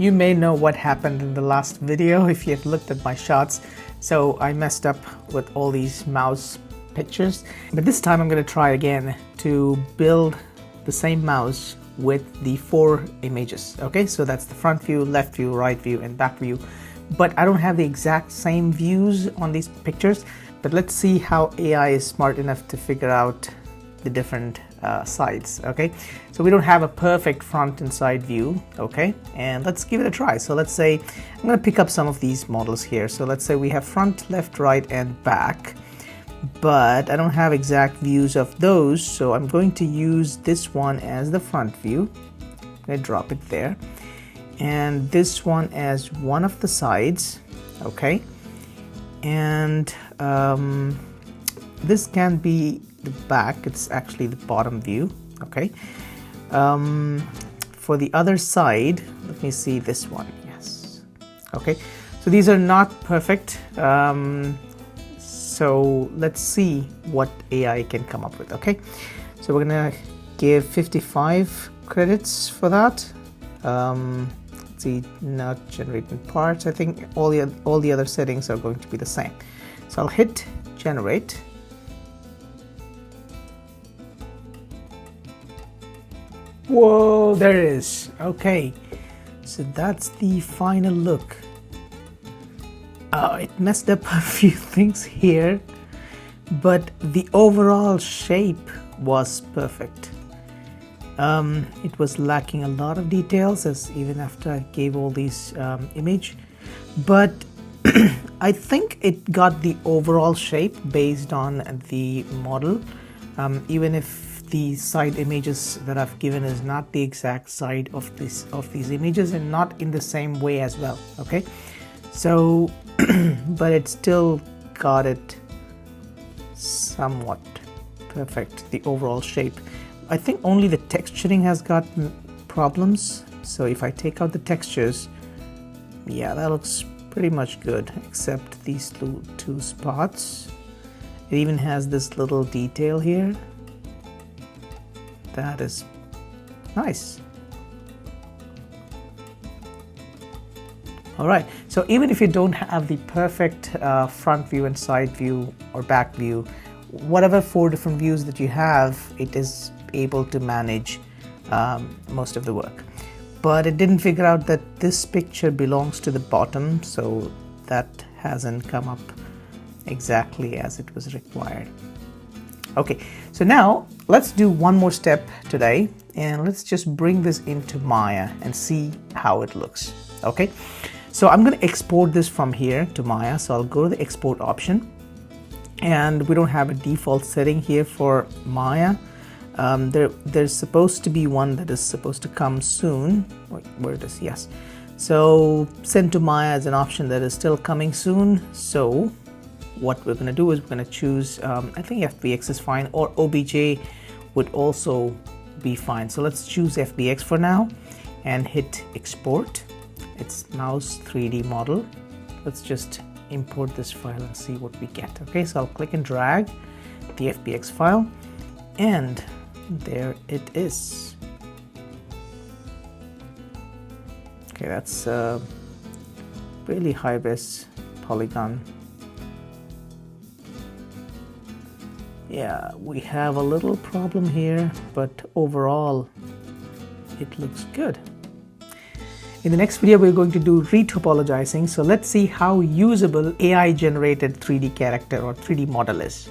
You may know what happened in the last video if you have looked at my shots. So I messed up with all these mouse pictures, but this time I'm going to try again to build the same mouse with the 4 images. Okay, so that's the front view, left view, right view, and back view. But I don't have the exact same views on these pictures. But let's see how AI is smart enough to figure out the different sides. Okay, so we don't have a perfect front and side view. Okay, and let's give it a try. So let's say I'm going to pick up some of these models here. So let's say we have front, left, right, and back, but I don't have exact views of those, so I'm going to use this one as the front view. I'm going to drop it there, and this one as one of the sides. Okay, and this can be the back. It's actually the bottom view. Okay, for the other side, let me see this one. Yes. Okay, so these are not perfect, so let's see what AI can come up with. Okay, so we're gonna give 55 credits for that. Let's see, not generating parts. I think all the other settings are going to be the same. So I'll hit generate. Whoa, there it is. Okay, so that's the final look. It messed up a few things here, but the overall shape was perfect. It was lacking a lot of details, as even after I gave all these image, but I think it got the overall shape based on the model, even if the side images that I've given is not the exact side of these images and not in the same way as well. Okay, so but it still got it somewhat perfect, the overall shape. I think only the texturing has got problems, so if I take out the textures, yeah, that looks pretty much good, except these two spots. It even has this little detail here. That is nice. All right, so even if you don't have the perfect front view and side view or back view, whatever 4 different views that you have, it is able to manage most of the work. But it didn't figure out that this picture belongs to the bottom, so that hasn't come up exactly as it was required. Okay, so now let's do one more step today, and let's just bring this into Maya and see how it looks. Okay, so I'm going to export this from here to Maya, so I'll go to the export option, and we don't have a default setting here for Maya. There's supposed to be one that is supposed to come soon. Wait, where it is? Yes, so send to Maya is an option that is still coming soon. So what we're going to do is we're going to choose, I think FBX is fine, or OBJ would also be fine. So let's choose FBX for now and hit export. It's mouse 3D model. Let's just import this file and see what we get. Okay, so I'll click and drag the FBX file, and there it is. Okay, that's really high-res polygon. Yeah, we have a little problem here, but overall it looks good. In the next video, we're going to do retopologizing. So let's see how usable AI generated 3D character or 3D model is.